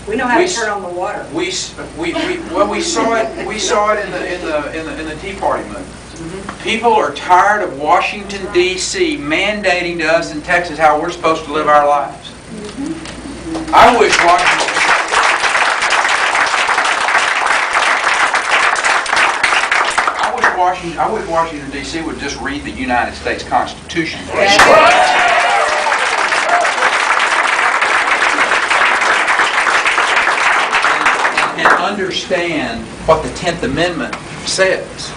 We know how to turn on the water. We saw it. We saw it in the Tea Party movement. People are tired of Washington D.C. mandating to us in Texas how we're supposed to live our lives. I wish Washington D.C. would just read the United States Constitution. And understand what the 10th Amendment says.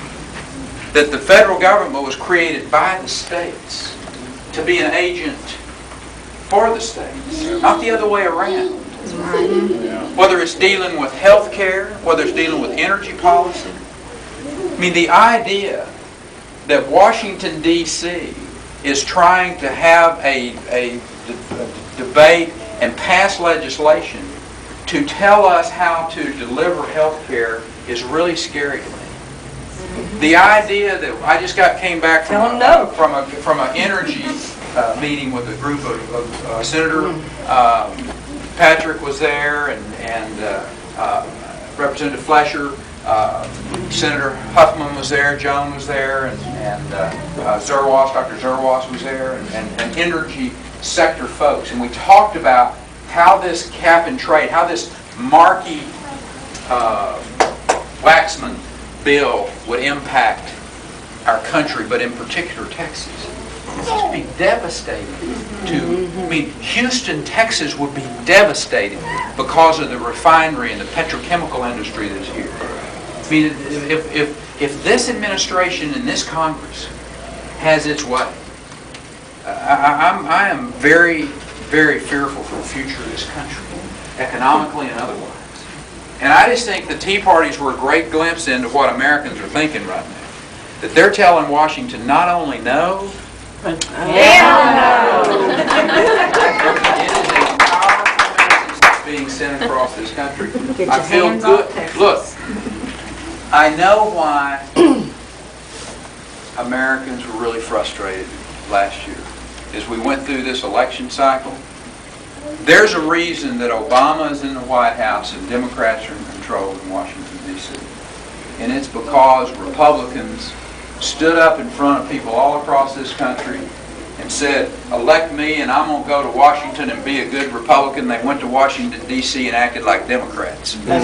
That the federal government was created by the states to be an agent for the states, not the other way around. Whether it's dealing with health care, whether it's dealing with energy policy. I mean, the idea that Washington, D.C. is trying to have a debate and pass legislation to tell us how to deliver health care is really scary to me. The idea that I just came back from an energy meeting with a group of Senator Patrick was there, and Representative Flesher, Senator Huffman was there, Joan was there, and Zerwas, Dr. Zerwas was there, and energy sector folks, and we talked about how this cap and trade, how this Markey Waxman bill would impact our country, but in particular Texas. This would be devastating. Houston, Texas would be devastated because of the refinery and the petrochemical industry that's here. I mean, if this administration and this Congress has its way, I am very, very fearful for the future of this country, economically and otherwise. And I just think the Tea Parties were a great glimpse into what Americans are thinking right now. That they're telling Washington not only no, but yeah, no. It is a powerful message that's being sent across this country. I feel good. Look, I know why Americans were really frustrated last year. As we went through this election cycle, there's a reason that Obama is in the White House and Democrats are in control in Washington, D.C. And it's because Republicans stood up in front of people all across this country and said, elect me and I'm going to go to Washington and be a good Republican. They went to Washington, D.C. and acted like Democrats. They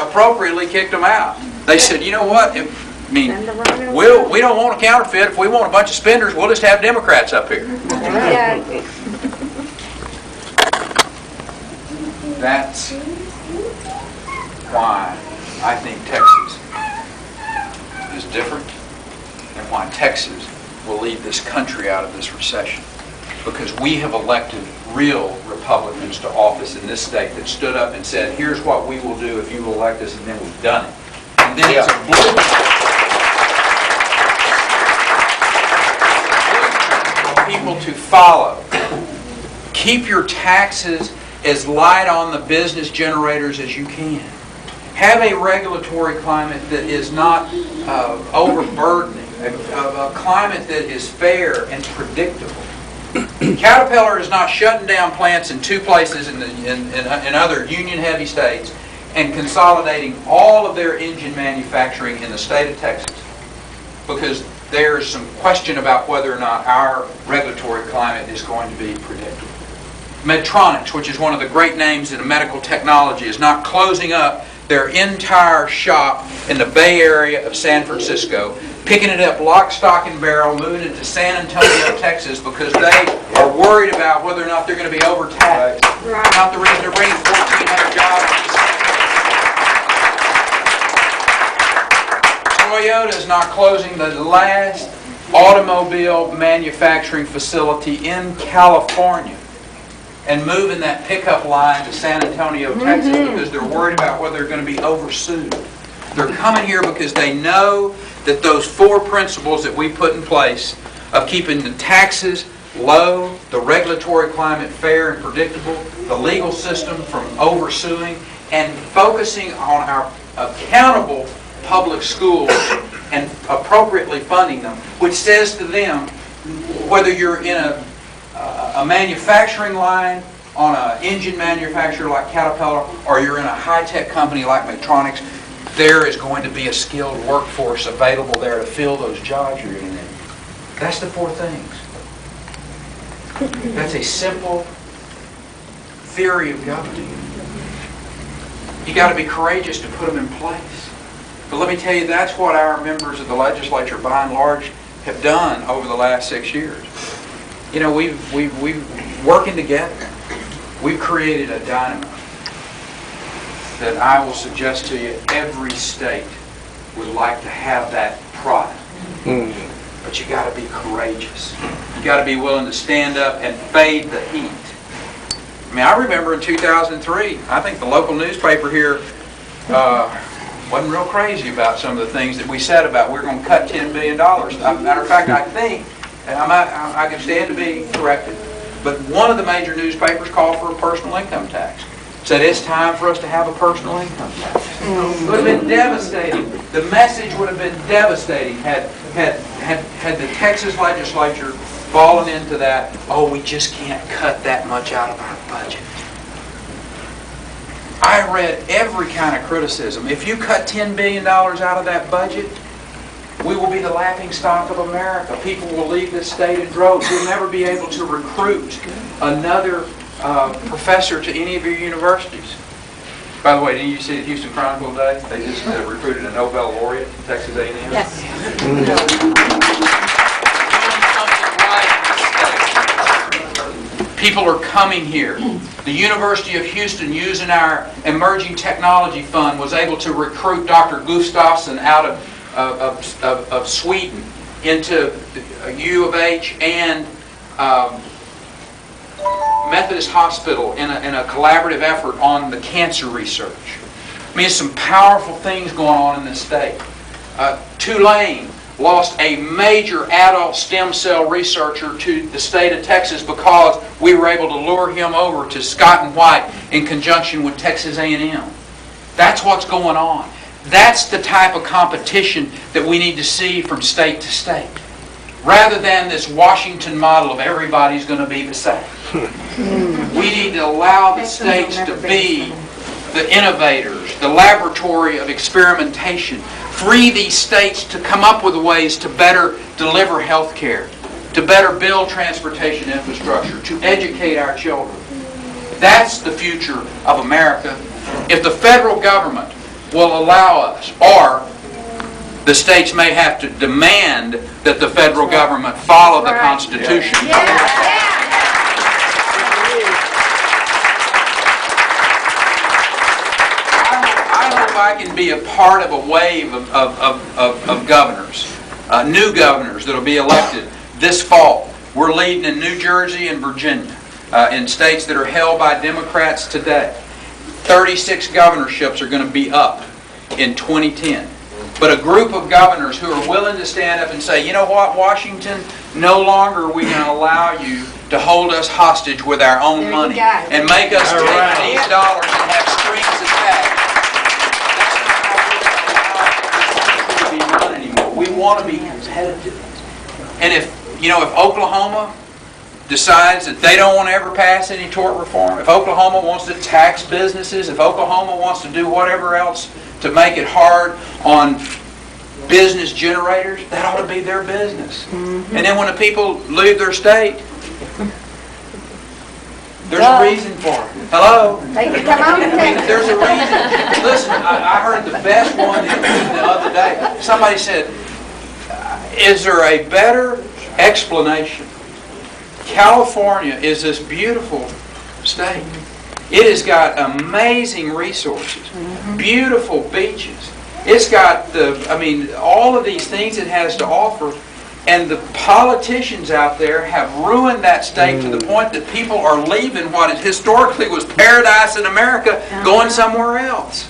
appropriately kicked them out. They said, you know what? We don't want a counterfeit. If we want a bunch of spenders, we'll just have Democrats up here. That's why I think Texas is different and why Texas will lead this country out of this recession. Because we have elected real Republicans to office in this state that stood up and said, here's what we will do if you elect us, and then we've done it. And then it's a blueprint for people to follow. Keep your taxes as light on the business generators as you can. Have a regulatory climate that is not overburdening, a climate that is fair and predictable. Caterpillar is not shutting down plants in two places in other union-heavy states and consolidating all of their engine manufacturing in the state of Texas because there's some question about whether or not our regulatory climate is going to be predictable. Medtronics, which is one of the great names in medical technology, is not closing up their entire shop in the Bay Area of San Francisco, picking it up lock, stock, and barrel, moving it to San Antonio, Texas, because they are worried about whether or not they're going to be overtaxed. Right. Not the reason they're bringing 1,400 jobs. Toyota is not closing the last automobile manufacturing facility in California and moving that pickup line to San Antonio, Texas, because they're worried about whether they're going to be oversued. They're coming here because they know that those four principles that we put in place of keeping the taxes low, the regulatory climate fair and predictable, the legal system from oversuing, and focusing on our accountable public schools and appropriately funding them, which says to them, whether you're in a manufacturing line on an engine manufacturer like Caterpillar, or you're in a high-tech company like Medtronics, there is going to be a skilled workforce available there to fill those jobs you're in. That's the 4 things. That's a simple theory of governing. You got to be courageous to put them in place. But let me tell you, that's what our members of the legislature, by and large, have done over the last 6 years. You know, we've working together. We've created a dynamo that I will suggest to you every state would like to have that product. But you got to be courageous. You got to be willing to stand up and fade the heat. I mean, I remember in 2003, I think the local newspaper here wasn't real crazy about some of the things that we said about we're going to cut $10 billion. Matter of fact, I think, and I can stand to be corrected, but one of the major newspapers called for a personal income tax. Said it's time for us to have a personal income tax. It would have been devastating. The message would have been devastating had the Texas legislature fallen into that, oh, we just can't cut that much out of our budget. I read every kind of criticism. If you cut $10 billion out of that budget, we will be the laughing stock of America. People will leave this state in droves. We'll never be able to recruit another professor to any of your universities. By the way, didn't you see the Houston Chronicle today? They just recruited a Nobel laureate from Texas A&M. Yes. People are coming here. The University of Houston, using our Emerging Technology Fund, was able to recruit Dr. Gustafsson out of Sweden into U of H and Methodist Hospital in a collaborative effort on the cancer research. I mean, some powerful things going on in this state. Tulane lost a major adult stem cell researcher to the state of Texas because we were able to lure him over to Scott and White in conjunction with Texas A&M. That's what's going on. That's the type of competition that we need to see from state to state, rather than this Washington model of everybody's going to be the same. We need to allow the states to be the innovators, the laboratory of experimentation. Free these states to come up with ways to better deliver health care, to better build transportation infrastructure, to educate our children. That's the future of America. If the federal government will allow us, or the states may have to demand that the federal government follow the Constitution. I can be a part of a wave of governors, new governors that will be elected this fall. We're leading in New Jersey and Virginia, in states that are held by Democrats today. 36 governorships are going to be up in 2010. But a group of governors who are willing to stand up and say, you know what, Washington, no longer are we going to allow you to hold us hostage with our own money and make us take these dollars and have strings attached. We want to be competitive. And if Oklahoma decides that they don't want to ever pass any tort reform, if Oklahoma wants to tax businesses, if Oklahoma wants to do whatever else to make it hard on business generators, that ought to be their business. And then when the people leave their state, there's a reason for it. Hello? There's a reason. Listen, I heard the best one the other day. Somebody said, is there a better explanation? California is this beautiful state. It has got amazing resources, beautiful beaches. It's got all of these things it has to offer. And the politicians out there have ruined that state to the point that people are leaving what historically was paradise in America, going somewhere else.